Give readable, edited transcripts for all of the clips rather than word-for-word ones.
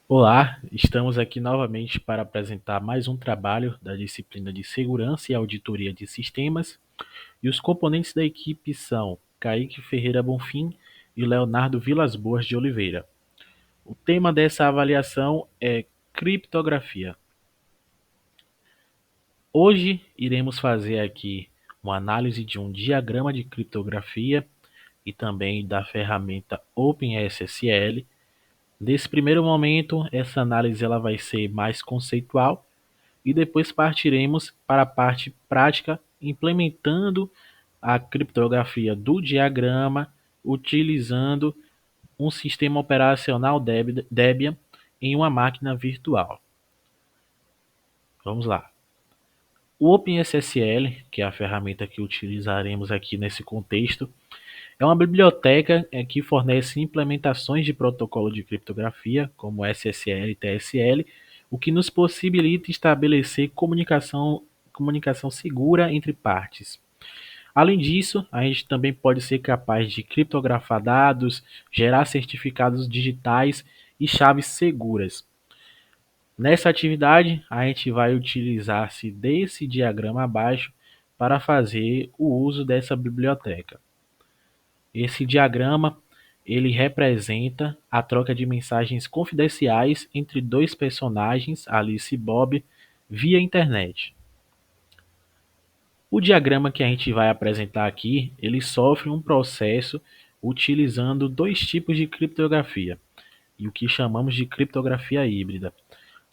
Olá, estamos aqui novamente para apresentar mais um trabalho da disciplina de Segurança e Auditoria de Sistemas, e os componentes da equipe são Kaique Ferreira Bonfim e Leonardo Vilas Boas de Oliveira. O tema dessa avaliação é criptografia. Hoje iremos fazer aqui uma análise de um diagrama de criptografia e também da ferramenta OpenSSL. Nesse primeiro momento, essa análise ela vai ser mais conceitual e depois partiremos para a parte prática, implementando a criptografia do diagrama, utilizando um sistema operacional Debian em uma máquina virtual. Vamos lá. O OpenSSL, que é a ferramenta que utilizaremos aqui nesse contexto, é uma biblioteca que fornece implementações de protocolo de criptografia, como SSL e TSL, o que nos possibilita estabelecer comunicação segura entre partes. Além disso, a gente também pode ser capaz de criptografar dados, gerar certificados digitais e chaves seguras. Nessa atividade, a gente vai utilizar-se desse diagrama abaixo para fazer o uso dessa biblioteca. Esse diagrama ele representa a troca de mensagens confidenciais entre dois personagens, Alice e Bob, via internet. O diagrama que a gente vai apresentar aqui, ele sofre um processo utilizando dois tipos de criptografia, e o que chamamos de criptografia híbrida.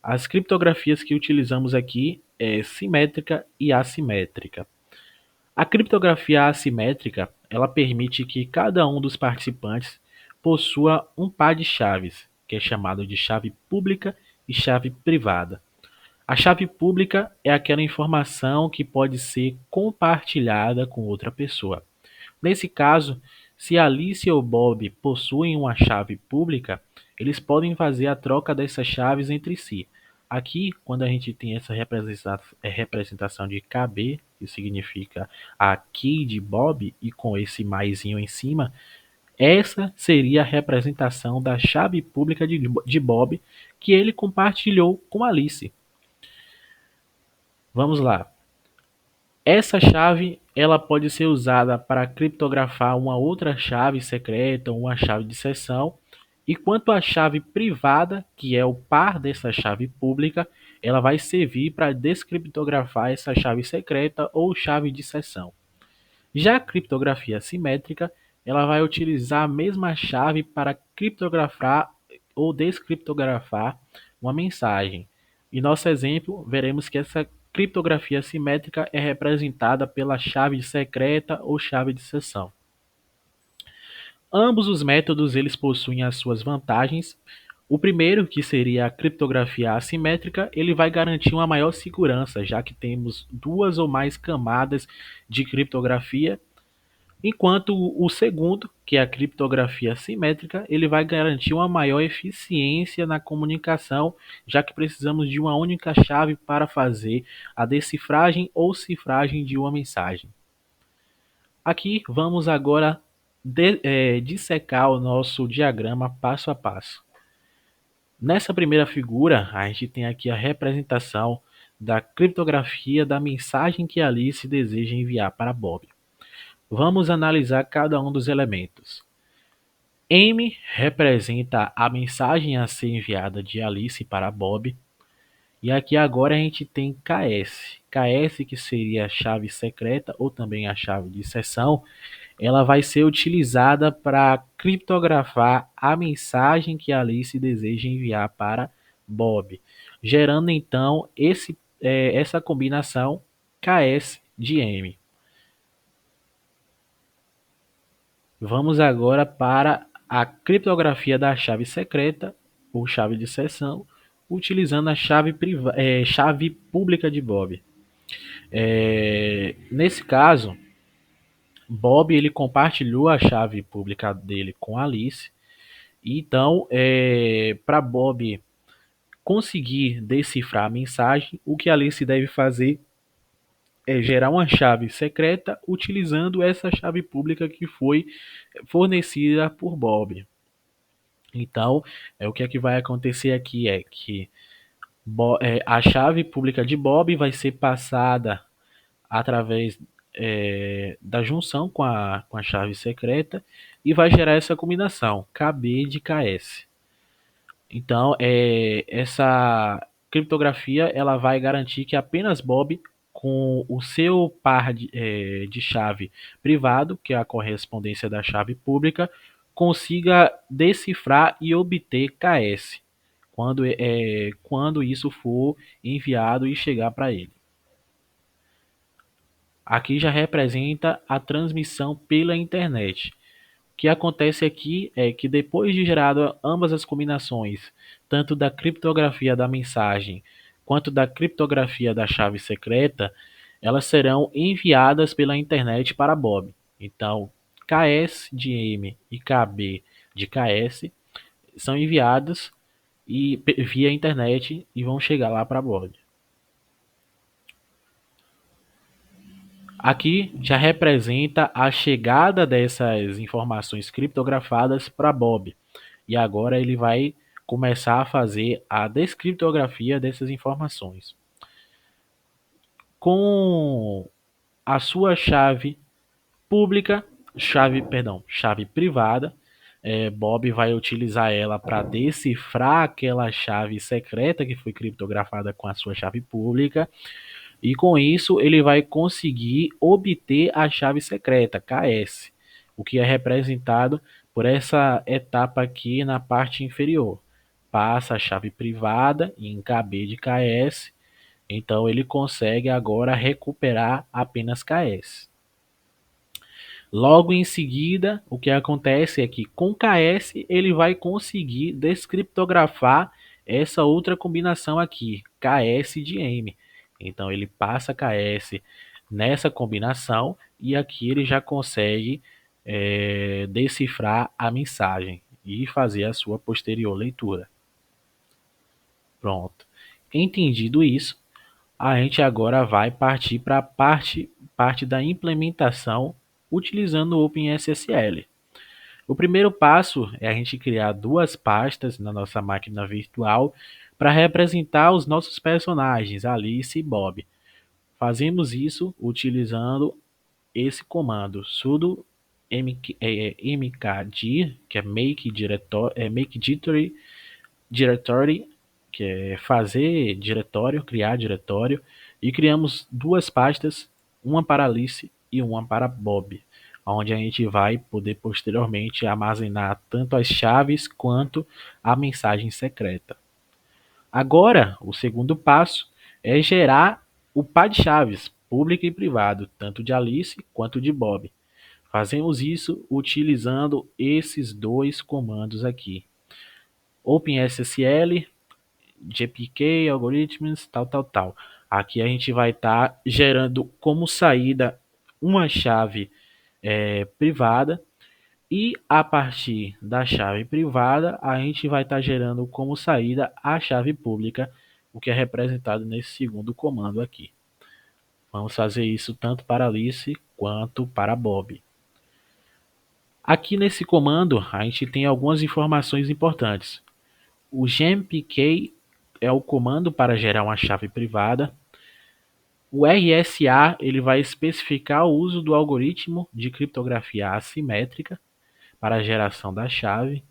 As criptografias que utilizamos aqui é simétrica e assimétrica. A criptografia assimétrica, ela permite que cada um dos participantes possua um par de chaves, que é chamado de chave pública e chave privada. A chave pública é aquela informação que pode ser compartilhada com outra pessoa. Nesse caso, se Alice ou Bob possuem uma chave pública, eles podem fazer a troca dessas chaves entre si. Aqui, quando a gente tem essa representação de KB, que significa a key de Bob, e com esse maisinho em cima, essa seria a representação da chave pública de Bob que ele compartilhou com Alice. Vamos lá. Essa chave ela pode ser usada para criptografar uma outra chave secreta ou uma chave de seção, e quanto à chave privada, que é o par dessa chave pública, ela vai servir para descriptografar essa chave secreta ou chave de seção. Já a criptografia simétrica, ela vai utilizar a mesma chave para criptografar ou descriptografar uma mensagem. Em nosso exemplo, veremos que essa criptografia simétrica é representada pela chave secreta ou chave de seção. Ambos os métodos eles possuem as suas vantagens. O primeiro, que seria a criptografia assimétrica, ele vai garantir uma maior segurança, já que temos duas ou mais camadas de criptografia, enquanto o segundo, que é a criptografia simétrica, ele vai garantir uma maior eficiência na comunicação, já que precisamos de uma única chave para fazer a decifragem ou cifragem de uma mensagem. Aqui vamos agora dissecar o nosso diagrama passo a passo. Nessa primeira figura, a gente tem aqui a representação da criptografia da mensagem que Alice deseja enviar para Bob. Vamos analisar cada um dos elementos. M representa a mensagem a ser enviada de Alice para Bob. E aqui agora a gente tem KS. KS, que seria a chave secreta ou também a chave de seção, ela vai ser utilizada para criptografar a mensagem que Alice deseja enviar para Bob, gerando então essa combinação KS de M. Vamos agora para a criptografia da chave secreta ou chave de seção, utilizando a chave pública de Bob. Nesse caso, Bob ele compartilhou a chave pública dele com Alice. Então, para Bob conseguir decifrar a mensagem, o que Alice deve fazer é gerar uma chave secreta utilizando essa chave pública que foi fornecida por Bob. Então, o que é que vai acontecer aqui é que a chave pública de Bob vai ser passada através da junção com a chave secreta e vai gerar essa combinação KB de KS. Então, essa criptografia ela vai garantir que apenas Bob, com o seu par de chave privado, que é a correspondência da chave pública, consiga decifrar e obter KS quando isso for enviado e chegar para ele. Aqui já representa a transmissão pela internet. O que acontece aqui é que depois de gerado ambas as combinações, tanto da criptografia da mensagem quanto da criptografia da chave secreta, elas serão enviadas pela internet para Bob. Então, KS de M e KB de KS são enviados via internet e vão chegar lá para Bob. Aqui já representa a chegada dessas informações criptografadas para Bob. E agora ele vai começar a fazer a descriptografia dessas informações. Com a sua chave pública, chave privada, Bob vai utilizar ela para decifrar aquela chave secreta que foi criptografada com a sua chave pública. E com isso ele vai conseguir obter a chave secreta, KS, o que é representado por essa etapa aqui na parte inferior. Passa a chave privada em KB de KS, então ele consegue agora recuperar apenas KS. Logo em seguida, o que acontece é que com KS ele vai conseguir descriptografar essa outra combinação aqui, KS de M. Então ele passa KS nessa combinação e aqui ele já consegue decifrar a mensagem e fazer a sua posterior leitura. Pronto. Entendido isso, a gente agora vai partir para a parte da implementação utilizando o OpenSSL. O primeiro passo é a gente criar duas pastas na nossa máquina virtual para representar os nossos personagens, Alice e Bob. Fazemos isso utilizando esse comando sudo mkdir, que é make directory, que é fazer diretório, criar diretório, e criamos duas pastas, uma para Alice e uma para Bob, onde a gente vai poder posteriormente armazenar tanto as chaves quanto a mensagem secreta. Agora, o segundo passo é gerar o par de chaves, público e privado, tanto de Alice quanto de Bob. Fazemos isso utilizando esses dois comandos aqui. OpenSSL, GPK, algoritmos, tal. Aqui a gente vai estar gerando como saída uma chave privada e a partir da chave privada a gente vai estar gerando como saída a chave pública, o que é representado nesse segundo comando aqui. Vamos fazer isso tanto para Alice quanto para Bob. Aqui nesse comando a gente tem algumas informações importantes. O gmpk é o comando para gerar uma chave privada. O RSA ele vai especificar o uso do algoritmo de criptografia assimétrica para a geração da chave.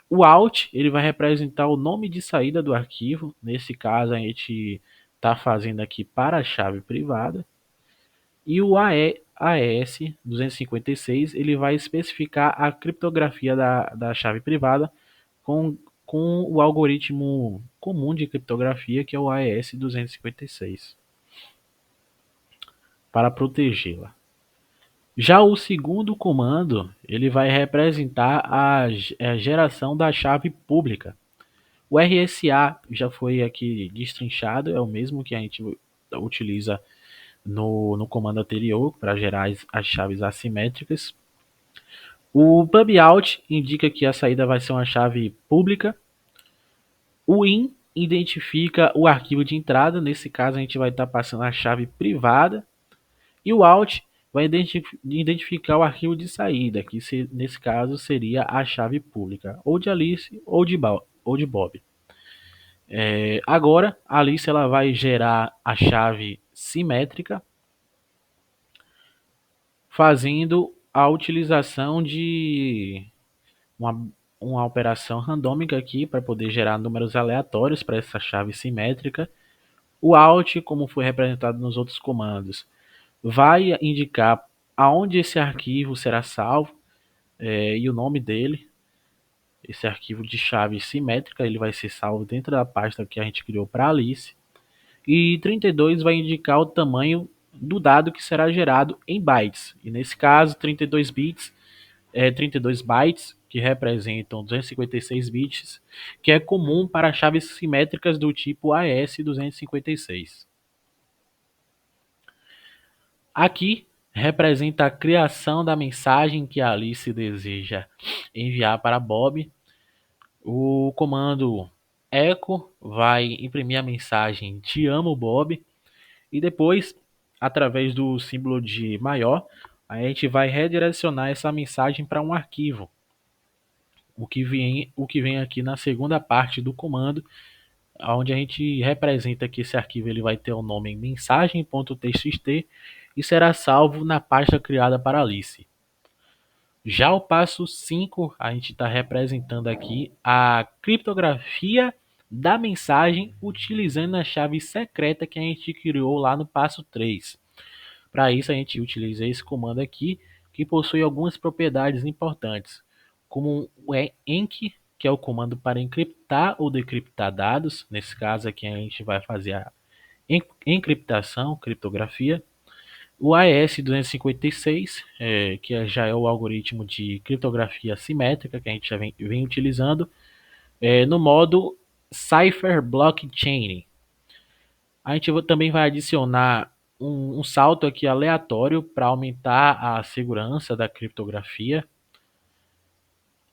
O out ele vai representar o nome de saída do arquivo. Nesse caso a gente está fazendo aqui para a chave privada. E o AES 256 ele vai especificar a criptografia da chave privada com o algoritmo comum de criptografia, que é o AES 256, para protegê-la. Já o segundo comando, ele vai representar a geração da chave pública. O RSA já foi aqui destrinchado, é o mesmo que a gente utiliza no comando anterior para gerar as chaves assimétricas. O PubOut indica que a saída vai ser uma chave pública. O in identifica o arquivo de entrada, nesse caso a gente vai estar passando a chave privada. E o out vai identificar o arquivo de saída, que nesse caso seria a chave pública, ou de Alice ou de Bob. Agora, a Alice ela vai gerar a chave simétrica, fazendo a utilização de uma, uma operação randômica aqui para poder gerar números aleatórios para essa chave simétrica. O out, como foi representado nos outros comandos, vai indicar aonde esse arquivo será salvo e o nome dele. Esse arquivo de chave simétrica ele vai ser salvo dentro da pasta que a gente criou para Alice. E 32 vai indicar o tamanho do dado que será gerado em bytes. E nesse caso, 32 bits 32 bytes, que representam 256 bits, que é comum para chaves simétricas do tipo AES-256. Aqui representa a criação da mensagem que a Alice deseja enviar para Bob. O comando echo vai imprimir a mensagem "Te amo, Bob", e depois, através do símbolo de maior, a gente vai redirecionar essa mensagem para um arquivo. O que vem aqui na segunda parte do comando, onde a gente representa que esse arquivo ele vai ter o nome em mensagem.txt e será salvo na pasta criada para Alice. Já o passo 5, a gente está representando aqui a criptografia da mensagem utilizando a chave secreta que a gente criou lá no passo 3. Para isso, a gente utiliza esse comando aqui, que possui algumas propriedades importantes, como o enc, que é o comando para encriptar ou decriptar dados. Nesse caso aqui, a gente vai fazer a encriptação, criptografia. O AES-256, que já é o algoritmo de criptografia simétrica que a gente já vem utilizando, no modo Cipher Blockchain. A gente também vai adicionar um salto aqui aleatório para aumentar a segurança da criptografia.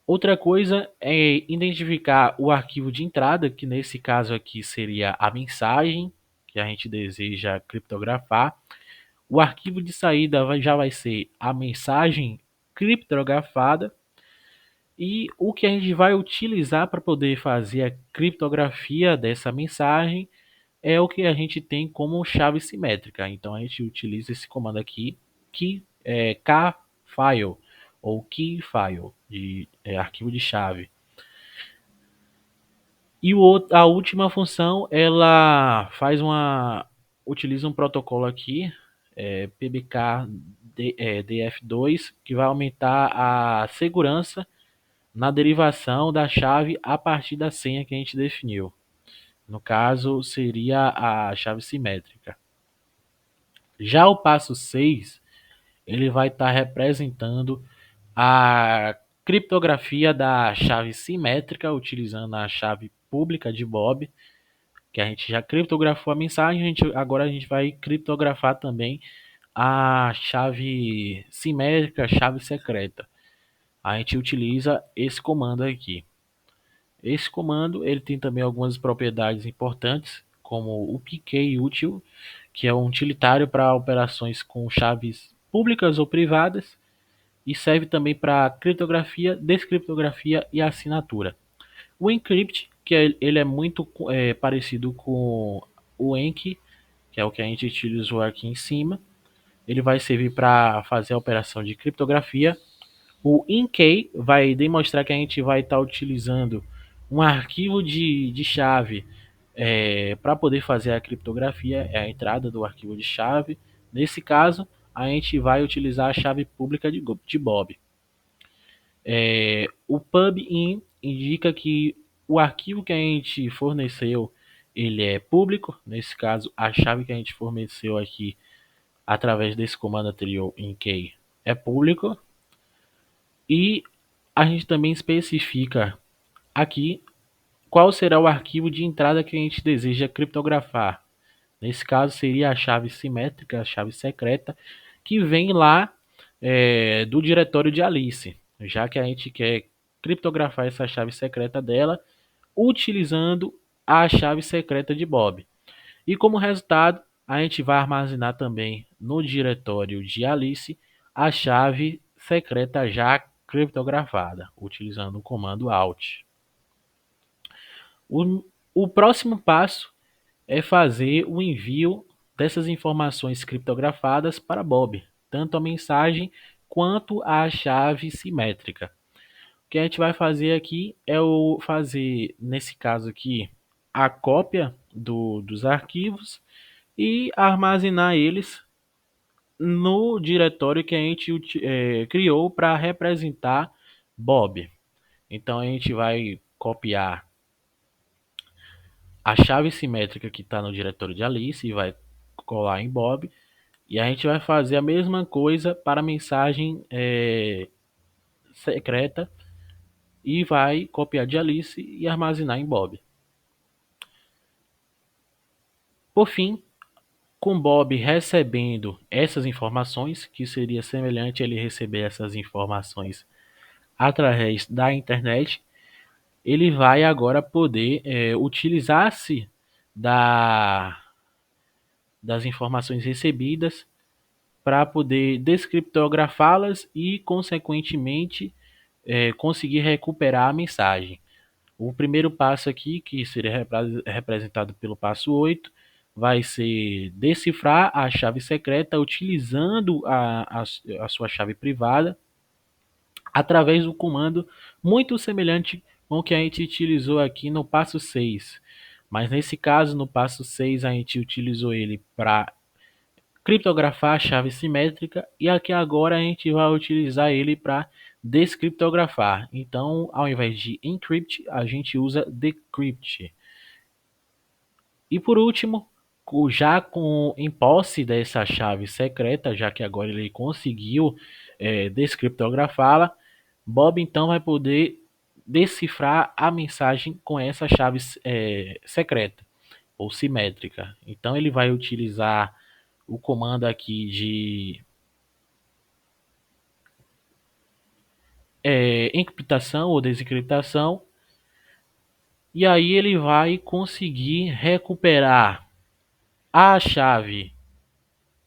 Outra coisa é identificar o arquivo de entrada, que nesse caso aqui seria a mensagem que a gente deseja criptografar. O arquivo de saída já vai ser a mensagem criptografada. E o que a gente vai utilizar para poder fazer a criptografia dessa mensagem é o que a gente tem como chave simétrica. Então a gente utiliza esse comando aqui, que é kfile ou keyfile, de arquivo de chave. E a última função, ela utiliza um protocolo aqui, PBK-DF2, que vai aumentar a segurança na derivação da chave a partir da senha que a gente definiu. No caso, seria a chave simétrica. Já o passo 6, ele vai estar representando a criptografia da chave simétrica, utilizando a chave pública de Bob, que a gente já criptografou a mensagem, agora a gente vai criptografar também a chave simétrica, chave secreta. A gente utiliza esse comando aqui. Esse comando ele tem também algumas propriedades importantes, como o PK útil, que é um utilitário para operações com chaves públicas ou privadas, e serve também para criptografia, descriptografia e assinatura. O encrypt, ele é muito parecido com o enc, que é o que a gente utilizou aqui em cima. Ele vai servir para fazer a operação de criptografia. O InK vai demonstrar que a gente vai estar utilizando um arquivo de chave para poder fazer a criptografia, é a entrada do arquivo de chave. Nesse caso, a gente vai utilizar a chave pública de Bob. O pub_in indica que o arquivo que a gente forneceu ele é público. Nesse caso, a chave que a gente forneceu aqui através desse comando anterior InK é público. E a gente também especifica aqui qual será o arquivo de entrada que a gente deseja criptografar. Nesse caso seria a chave simétrica, a chave secreta, que vem lá do diretório de Alice, já que a gente quer criptografar essa chave secreta dela utilizando a chave secreta de Bob. E como resultado, A gente vai armazenar também no diretório de Alice a chave secreta já criptografada, utilizando o comando Alt. O próximo passo é fazer o envio dessas informações criptografadas para Bob, tanto a mensagem quanto a chave simétrica. O que a gente vai fazer aqui é fazer, nesse caso aqui, a cópia dos arquivos e armazenar eles no diretório que a gente criou para representar Bob. Então a gente vai copiar a chave simétrica que está no diretório de Alice e vai colar em Bob. E a gente vai fazer a mesma coisa para a mensagem secreta e vai copiar de Alice e armazenar em Bob. Por fim, com Bob recebendo essas informações, que seria semelhante a ele receber essas informações através da internet, ele vai agora poder utilizar-se da, das informações recebidas para poder descriptografá-las e, consequentemente, conseguir recuperar a mensagem. O primeiro passo aqui, que seria representado pelo passo 8, vai ser decifrar a chave secreta utilizando a sua chave privada através do comando muito semelhante com o que a gente utilizou aqui no passo 6. Mas nesse caso, no passo 6, a gente utilizou ele para criptografar a chave simétrica e aqui agora a gente vai utilizar ele para descriptografar. Então, ao invés de encrypt, a gente usa decrypt. E por último, já em posse dessa chave secreta, já que agora ele conseguiu descriptografá-la, Bob então vai poder decifrar a mensagem com essa chave secreta ou simétrica. Então ele vai utilizar o comando aqui de encriptação ou desencriptação, e aí ele vai conseguir recuperar a chave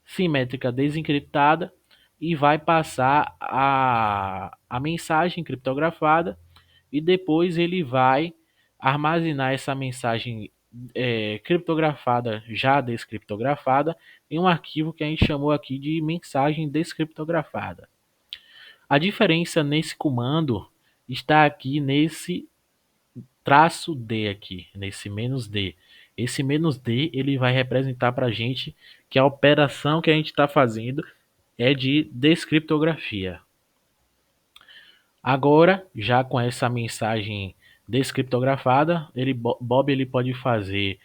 simétrica desencriptada e vai passar a mensagem criptografada e depois ele vai armazenar essa mensagem criptografada, já descriptografada, em um arquivo que a gente chamou aqui de mensagem descriptografada. A diferença nesse comando está aqui nesse traço D aqui, nesse menos D. Esse menos D ele vai representar para a gente que a operação que a gente está fazendo é de descriptografia. Agora, já com essa mensagem descriptografada, Bob ele pode fazer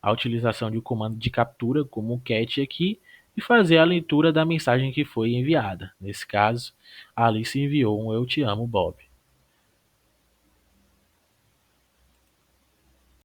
a utilização de um comando de captura, como o cat aqui, e fazer a leitura da mensagem que foi enviada. Nesse caso, a Alice enviou um "Eu te amo, Bob".